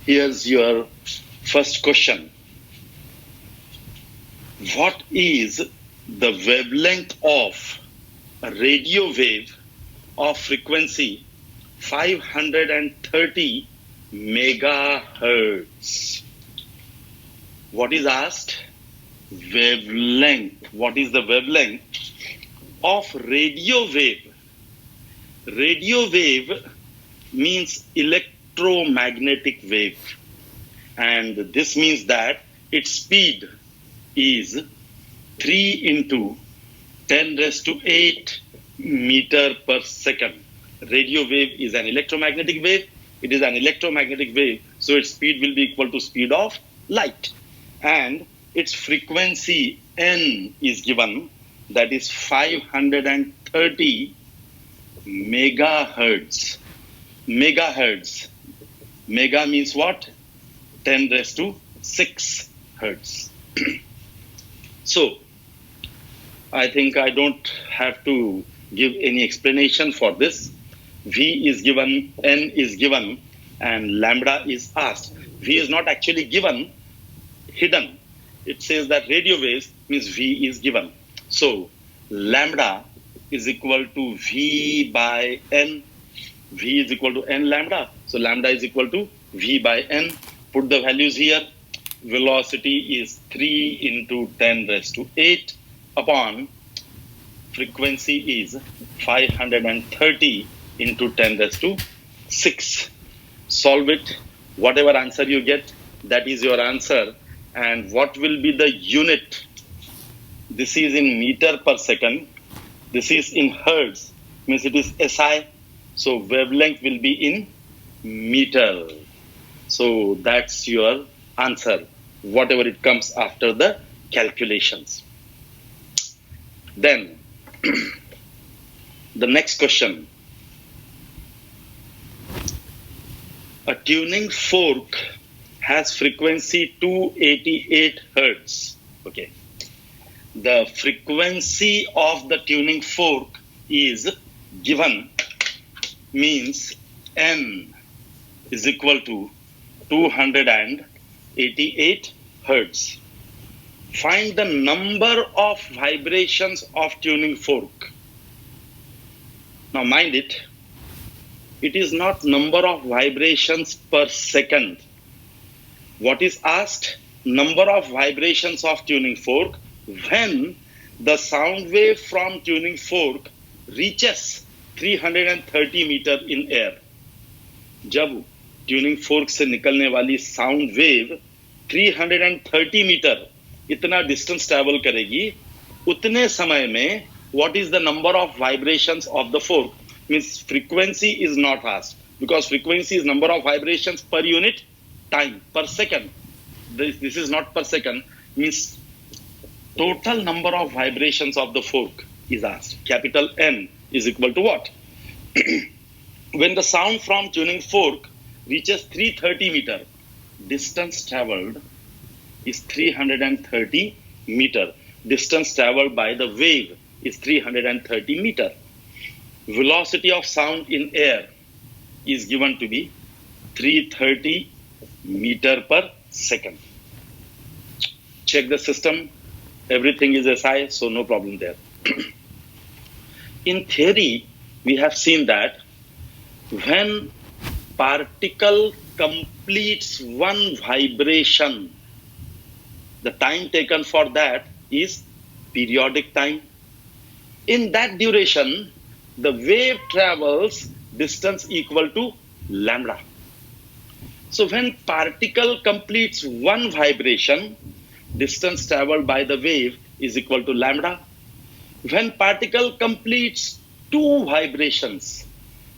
Here's your first question. What is the wavelength of a radio wave of frequency 530 megahertz? What is asked? Wavelength. What is the wavelength of radio wave? Radio wave means electromagnetic wave, and this means that its speed is 3 into 10 raised to 8 meter per second. Radio wave is an electromagnetic wave. It is an electromagnetic wave, so its speed will be equal to speed of light. And its frequency N is given, that is 530 megahertz. Megahertz. Mega means what? 10 raised to 6 hertz. So, I think I don't have to give any explanation for this. V is given, N is given, and lambda is asked. V is not actually given, hidden. It says that radio waves means V is given. So, lambda is equal to V by N. V is equal to N lambda. So, lambda is equal to V by N. Put the values here. Velocity is 3 into 10 raised to 8 upon frequency is 530 into 10 raised to 6. Solve it. Whatever answer you get, that is your answer. And what will be the unit? This is in meter per second. This is in hertz. Means it is SI. So wavelength will be in meter. So that's your answer, whatever it comes after the calculations. Then, the next question. A tuning fork has frequency 288 hertz. Okay. The frequency of the tuning fork is given, means N is equal to 288 hertz. Find the number of vibrations of tuning fork. Now mind it, it is not number of vibrations per second. What is asked? Number of vibrations of tuning fork when the sound wave from tuning fork reaches 330 meter in air. जब tuning fork से निकलने वाली sound wave 330 metre इतना distance travel करेगी, उतने समय में what is the number of vibrations of the fork? Means frequency is not asked, because frequency is number of vibrations per unit time, per second. This is not per second, means total number of vibrations of the fork is asked. Capital N is equal to what? When the sound from tuning fork reaches 330 meter, distance traveled is 330 meter. Distance traveled by the wave is 330 meter. Velocity of sound in air is given to be 330 meter per second. Check the system. Everything is SI, so no problem there. In theory, we have seen that when particle completes one vibration, the time taken for that is periodic time. In that duration, the wave travels distance equal to lambda. So when particle completes one vibration, distance traveled by the wave is equal to lambda. When particle completes two vibrations,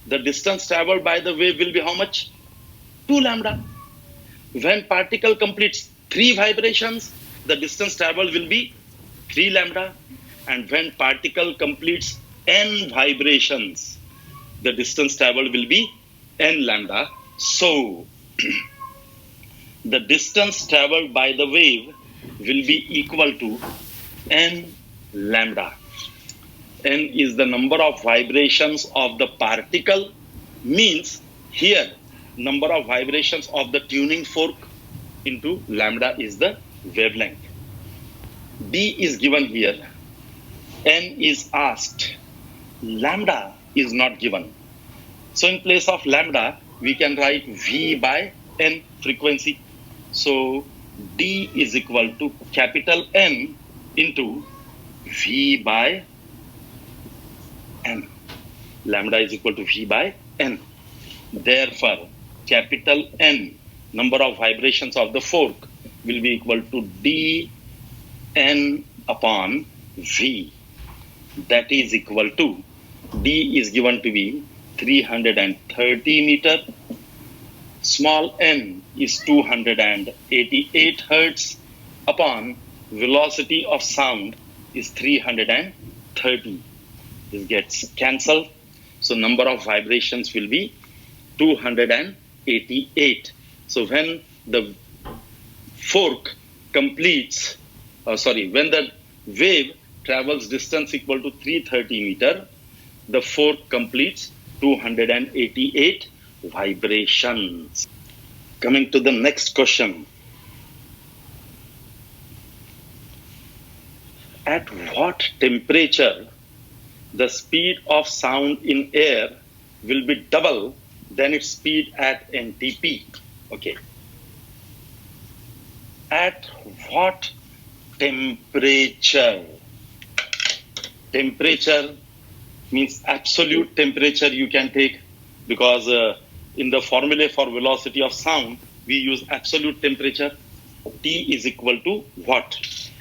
the distance traveled by the wave will be how much? 2 lambda. When particle completes 3 vibrations, the distance traveled will be 3 lambda. And when particle completes n vibrations, the distance traveled will be n lambda. So, the distance traveled by the wave will be equal to n lambda. N is the number of vibrations of the particle, means here number of vibrations of the tuning fork into lambda is the wavelength. D is given here. N is asked. Lambda is not given. So in place of lambda, we can write V by N, frequency. So D is equal to capital N into V by N. Lambda is equal to V by N. Therefore, capital N, number of vibrations of the fork, will be equal to D N upon V. That is equal to, D is given to be 330 meter. Small n is 288 hertz upon velocity of sound is 330. This gets cancelled. So number of vibrations will be 288. So when the fork completes, when the wave travels distance equal to 330 meter, the fork completes 288 vibrations. Coming to the next question. At what temperature the speed of sound in air will be double than its speed at NTP? Okay. At what temperature? Temperature means absolute temperature you can take, because in the formula for velocity of sound, we use absolute temperature. T is equal to what?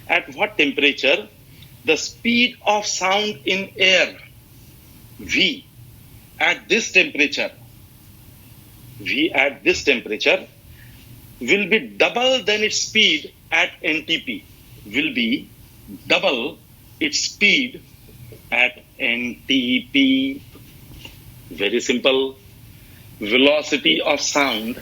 At what temperature the speed of sound in air, V, at this temperature, V at this temperature will be double than its speed at NTP, will be double its speed at NTP. Very simple. Velocity of sound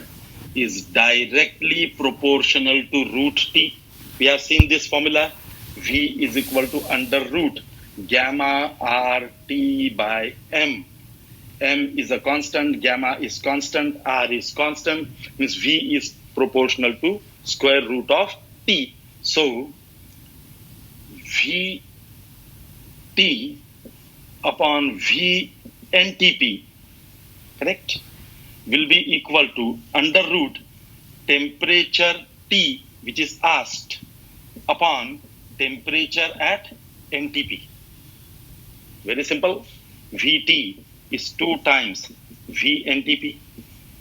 is directly proportional to root T. We have seen this formula. V is equal to under root gamma RT by M. M is a constant, gamma is constant, R is constant, means V is proportional to square root of T. So V T upon V NTP, correct, will be equal to under root temperature T, which is asked, upon temperature at NTP. Very simple. Vt is 2 times VNTP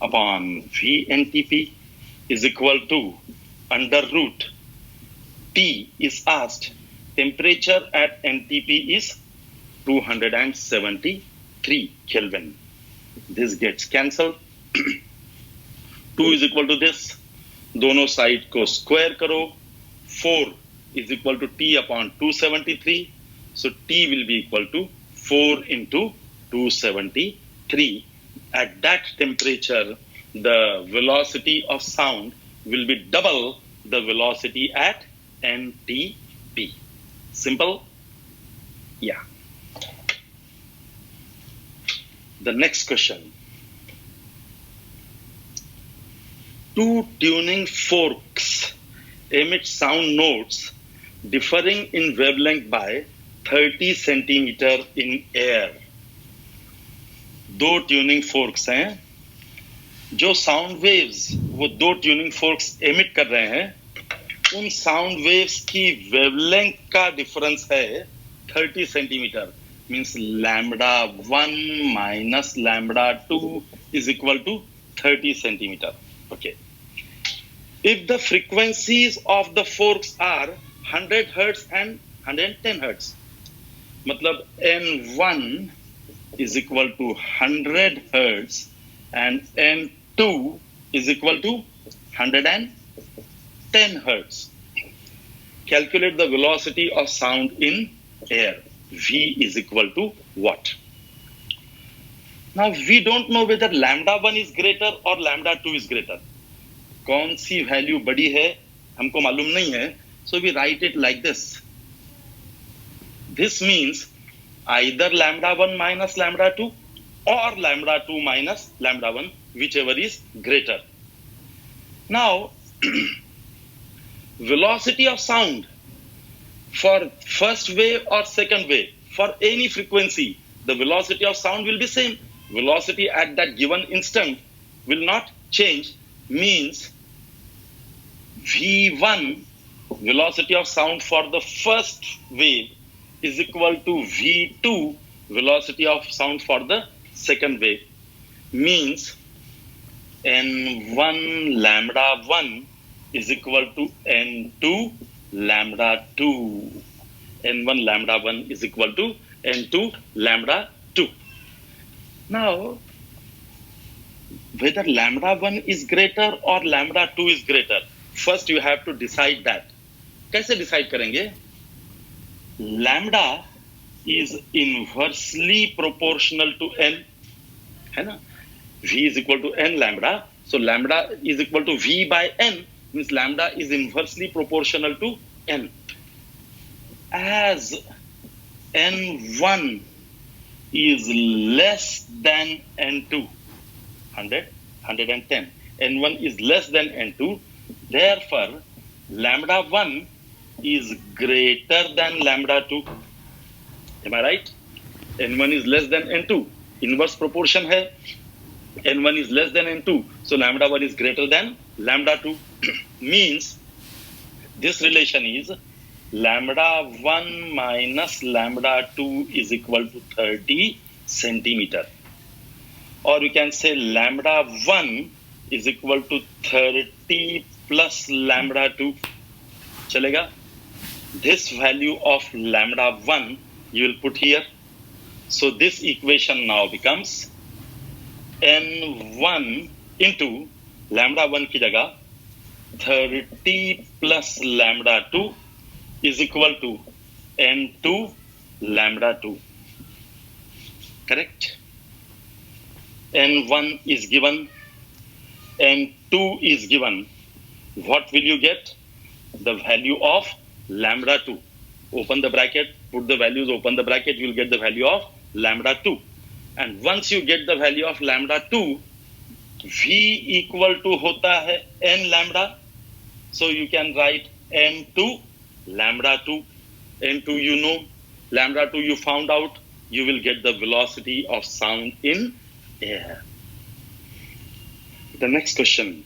upon VNTP is equal to under root T is asked, temperature at NTP is 273 Kelvin. This gets cancelled. 2 is equal to this. दोनों side को square करो. 4 is equal to T upon 273. So T will be equal to 4 into 273. At that temperature, the velocity of sound will be double the velocity at NTP. Simple? Yeah. The next question. 2 tuning forks emit sound notes differing in wavelength by 30 centimeter in air. 2 tuning forks हैं, जो sound waves वो 2 tuning forks emit कर रहे हैं, उन sound waves की wavelength का difference है 30 centimetre. Means lambda 1 minus lambda 2 is equal to 30 centimeter. Okay. If the frequencies of the forks are 100 hertz and 110 hertz, मतलब N1 is equal to 100 hertz and N2 is equal to 110 hertz. Calculate the velocity of sound in air. V is equal to what? Now we don't know whether lambda 1 is greater or lambda 2 is greater. कौन सी value बड़ी है हमको मालूम नहीं है. So we write it like this. This means either lambda 1 minus lambda 2 or lambda 2 minus lambda 1 whichever is greater. Now, velocity of sound for first wave or second wave, for any frequency, the velocity of sound will be same. Velocity at that given instant will not change, means V1, velocity of sound for the first wave, is equal to V2, velocity of sound for the second wave, means N1 lambda 1 is equal to N2 lambda 2. N1 lambda 1 is equal to N2 lambda 2. Now, whether lambda 1 is greater or lambda 2 is greater, first you have to decide that. कैसे decide करेंगे? Lambda is inversely proportional to n, है ना? V is equal to n lambda. So lambda is equal to V by n, means lambda is inversely proportional to n. As n1 is less than n2, 110. n1 is less than n2. Therefore, lambda 1 is greater than lambda 2. Am I right? n1 is less than n2. Inverse proportion hai. n1 is less than n2. So lambda 1 is greater than lambda 2. Means this relation is lambda 1 minus lambda 2 is equal to 30 centimeter. Or we can say lambda 1 is equal to 30 plus lambda 2. Chalega? This value of lambda 1 you will put here. So this equation now becomes n1 into lambda 1 की जगह 30 plus lambda 2 is equal to n2 lambda 2. Correct? n1 is given, n2 is given. What will you get? The value of lambda 2. Open the bracket, put the values, open the bracket, you will get the value of lambda 2. And once you get the value of lambda 2, V equal to hota hai n lambda. So you can write n2 lambda 2. n2 you know, lambda 2 you found out, you will get the velocity of sound in air. The next question.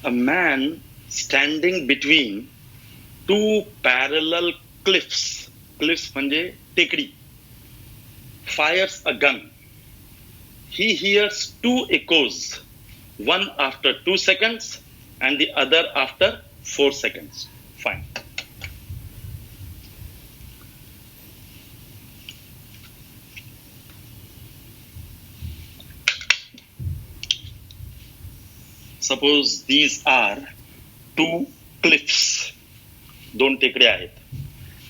A man standing between two parallel cliffs, cliffs म्हणजे टेकडी, fires a gun. He hears two echoes, one after 2 seconds and the other after 4 seconds. Fine. Suppose these are two cliffs, दोन टेकड्या आहेत,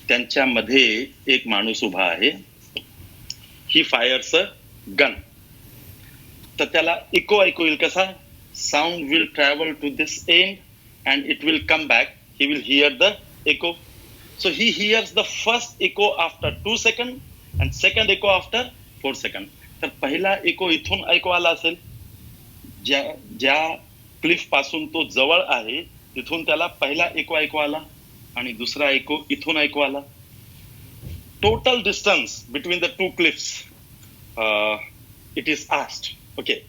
त्यांच्यामध्ये एक माणूस उभा आहे. He fires a gun. तर त्याला इको ऐकू येईल कसा? Sound will travel to this end and it will come back. He will hear the echo. So he hears the first echo after 2 seconds and second echo after 4 seconds. तर पहिला echo इथून ऐकू आला असेल, ज्या क्लिफ पासून तो जवळ आहे तिथून त्याला पहिला echo ऐकू आला आणि दुसरा echo इथून ऐकू आला. Total distance between the two cliffs, it is asked. Okay.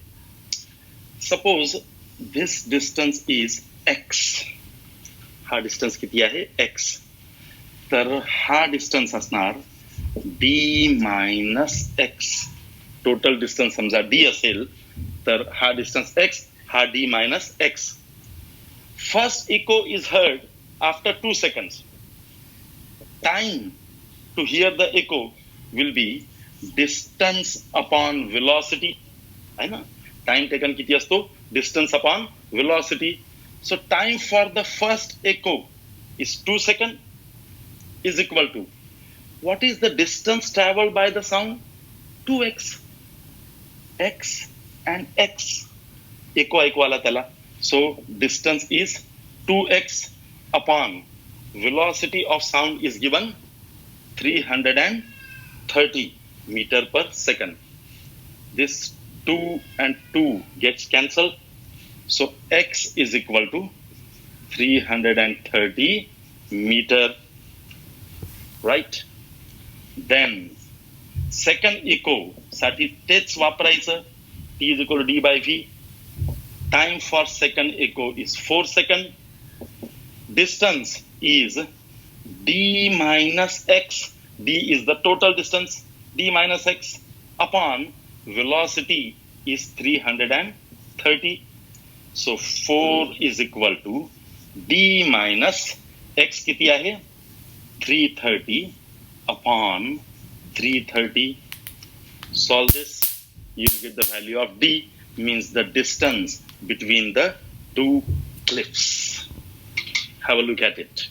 Suppose this distance is x. हा distance किती आहे? x. तर हा distance असणार d minus x. Total distance समजा d असेल तर हा distance x, हा d minus x. First echo is heard after 2 seconds. Time to hear the echo will be distance upon velocity. है ना? Time taken किती असतो? Distance upon velocity. So time for the first echo is 2 seconds is equal to, what is the distance traveled by the sound? 2x. X and x. Echo ऐकू आला त्याला. So distance is 2x upon velocity of sound is given 330. meter per second. This 2 and 2 gets cancelled. So x is equal to 330 meter, right? Then second echo, साठी तेच वापरायचं. T is equal to d by v. Time for second echo is 4 seconds. Distance is d minus x. D is the total distance. D minus x upon velocity is 330. So 4 is equal to d minus x किती आहे? 330 upon 330. Solve this. You will get the value of d, means the distance between the two cliffs. Have a look at it.